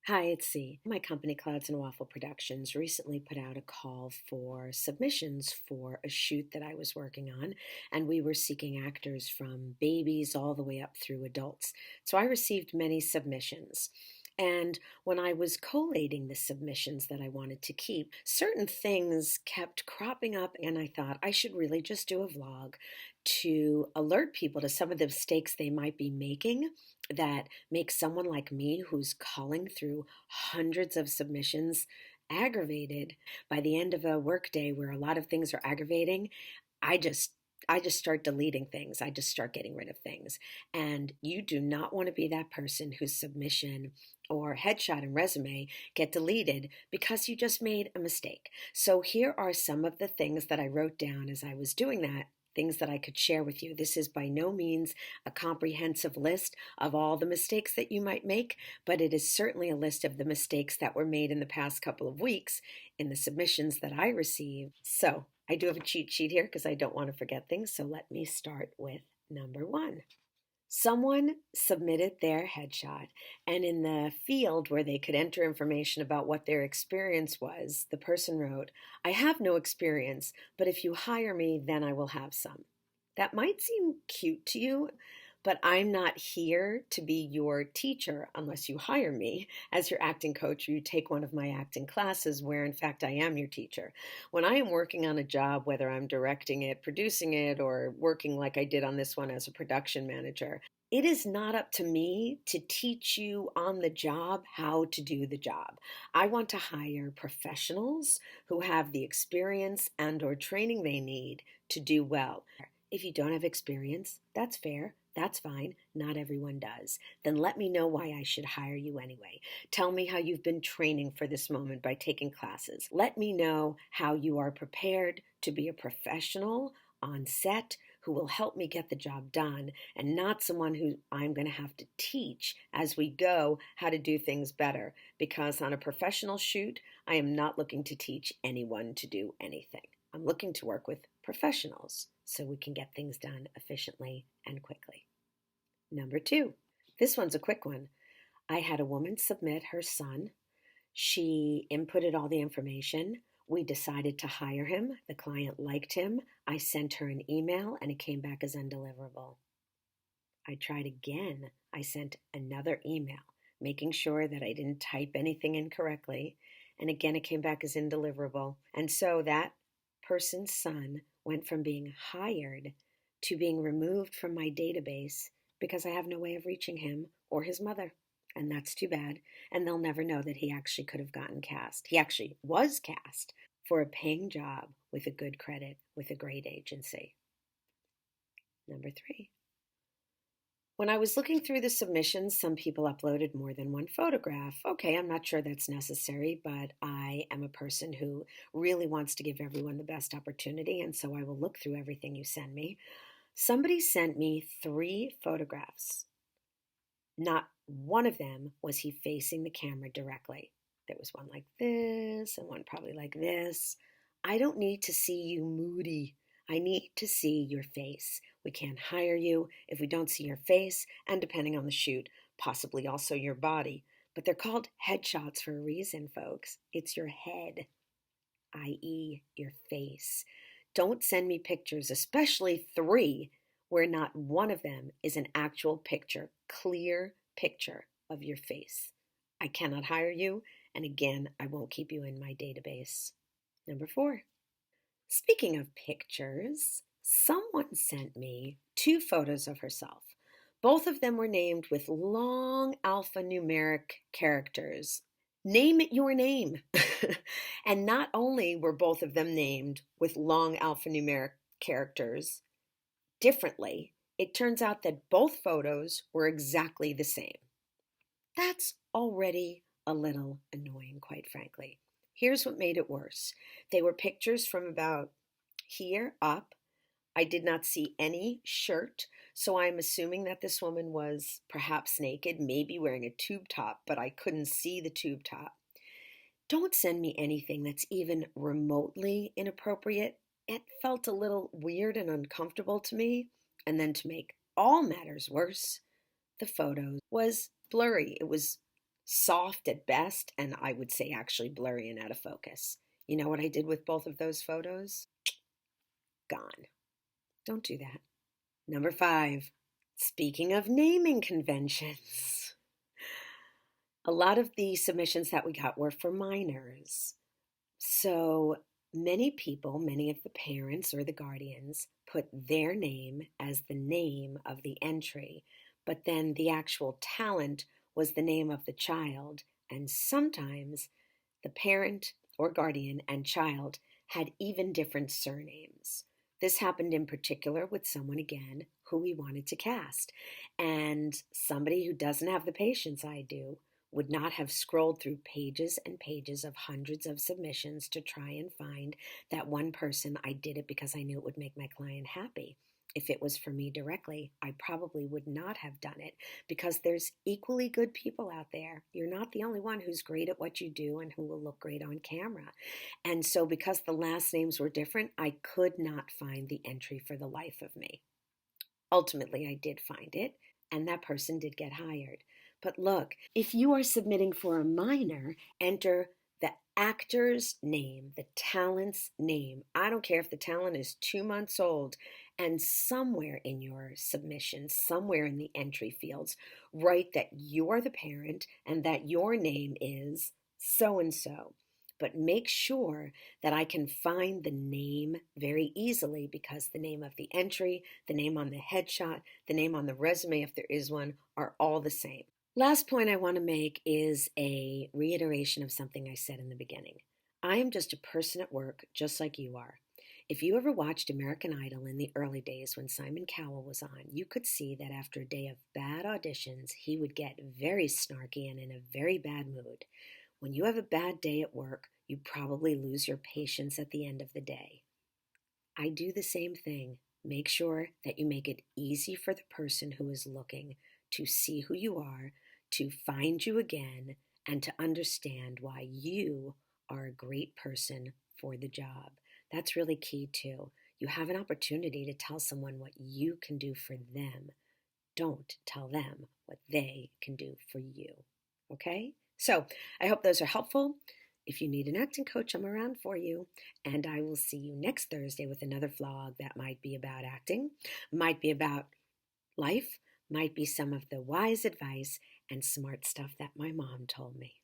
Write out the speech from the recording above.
Hi, it's Cie. My company, Clouds and Waffle Productions, recently put out a call for submissions for a shoot that I was working on, and we were seeking actors from babies all the way up through adults. So I received many submissions. And when I was collating the submissions that I wanted to keep, certain things kept cropping up, and I thought I should really just do a vlog to alert people to some of the mistakes they might be making that make someone like me who's culling through hundreds of submissions aggravated. By the end of a workday where a lot of things are aggravating, I just I just start deleting things. I just start getting rid of things. And you do not want to be that person whose submission or headshot and resume get deleted because you just made a mistake. So here are some of the things that I wrote down as I was doing that, things that I could share with you. This is by no means a comprehensive list of all the mistakes that you might make, but it is certainly a list of the mistakes that were made in the past couple of weeks in the submissions that I received. So I do have a cheat sheet here because I don't want to forget things. So let me start with number one. Someone submitted their headshot, and in the field where they could enter information about what their experience was, the person wrote, "I have no experience, but if you hire me, then I will have some." That might seem cute to you, but I'm not here to be your teacher unless you hire me as your acting coach or you take one of my acting classes where, in fact, I am your teacher. When I am working on a job, whether I'm directing it, producing it, or working like I did on this one as a production manager, it is not up to me to teach you on the job how to do the job. I want to hire professionals who have the experience and or training they need to do well. If you don't have experience, that's fair. That's fine. Not everyone does. Then let me know why I should hire you anyway. Tell me how you've been training for this moment by taking classes. Let me know how you are prepared to be a professional on set who will help me get the job done and not someone who I'm going to have to teach as we go how to do things better. Because on a professional shoot, I am not looking to teach anyone to do anything. I'm looking to work with professionals so we can get things done efficiently and quickly. Number two, this one's a quick one. I had a woman submit her son. She inputted all the information. We decided to hire him. The client liked him. I sent her an email and it came back as undeliverable. I tried again. I sent another email, making sure that I didn't type anything incorrectly. And again, it came back as indeliverable. And so that person's son went from being hired to being removed from my database because I have no way of reaching him or his mother. And that's too bad. And they'll never know that he actually could have gotten cast. He actually was cast for a paying job with a good credit with a great agency. Number three. When I was looking through the submissions, some people uploaded more than one photograph. Okay, I'm not sure that's necessary, but I am a person who really wants to give everyone the best opportunity, and so I will look through everything you send me. Somebody sent me 3 photographs. Not one of them was he facing the camera directly. There was one like this and one probably like this. I don't need to see you moody. I need to see your face. We can't hire you if we don't see your face, and depending on the shoot, possibly also your body. But they're called headshots for a reason, folks. It's your head, i.e., your face. Don't send me pictures, especially 3, where not one of them is an actual picture, clear picture of your face. I cannot hire you, and again, I won't keep you in my database. Number 4. Speaking of pictures, someone sent me 2 photos of herself. Both of them were named with long alphanumeric characters. Name it your name. And not only were both of them named with long alphanumeric characters differently, it turns out that both photos were exactly the same. That's already a little annoying, quite frankly. Here's what made it worse. They were pictures from about here up. I did not see any shirt, so I'm assuming that this woman was perhaps naked, maybe wearing a tube top, but I couldn't see the tube top. Don't send me anything that's even remotely inappropriate. It felt a little weird and uncomfortable to me. And then to make all matters worse, the photo was blurry. It was soft at best, and I would say actually blurry and out of focus. You know what I did with both of those photos? Gone. Don't do that. Number 5, speaking of naming conventions, a lot of the submissions that we got were for minors. So many people, many of the parents or the guardians, put their name as the name of the entry, but then the actual talent was the name of the child, and sometimes the parent or guardian and child had even different surnames. This happened in particular with someone, again, who we wanted to cast. And somebody who doesn't have the patience I do would not have scrolled through pages and pages of hundreds of submissions to try and find that one person. I did it because I knew it would make my client happy. If it was for me directly, I probably would not have done it because there's equally good people out there. You're not the only one who's great at what you do and who will look great on camera. And so because the last names were different, I could not find the entry for the life of me. Ultimately, I did find it, and that person did get hired. But look, if you are submitting for a minor, enter the actor's name, the talent's name. I don't care if the talent is 2 months old, and somewhere in your submission, somewhere in the entry fields, write that you are the parent and that your name is so and so. But make sure that I can find the name very easily because the name of the entry, the name on the headshot, the name on the resume, if there is one, are all the same. Last point I want to make is a reiteration of something I said in the beginning. I am just a person at work, just like you are. If you ever watched American Idol in the early days when Simon Cowell was on, you could see that after a day of bad auditions, he would get very snarky and in a very bad mood. When you have a bad day at work, you probably lose your patience at the end of the day. I do the same thing. Make sure that you make it easy for the person who is looking to see who you are, to find you again, and to understand why you are a great person for the job. That's really key too. You have an opportunity to tell someone what you can do for them. Don't tell them what they can do for you. Okay? So I hope those are helpful. If you need an acting coach, I'm around for you. And I will see you next Thursday with another vlog that might be about acting, might be about life, might be some of the wise advice and smart stuff that my mom told me.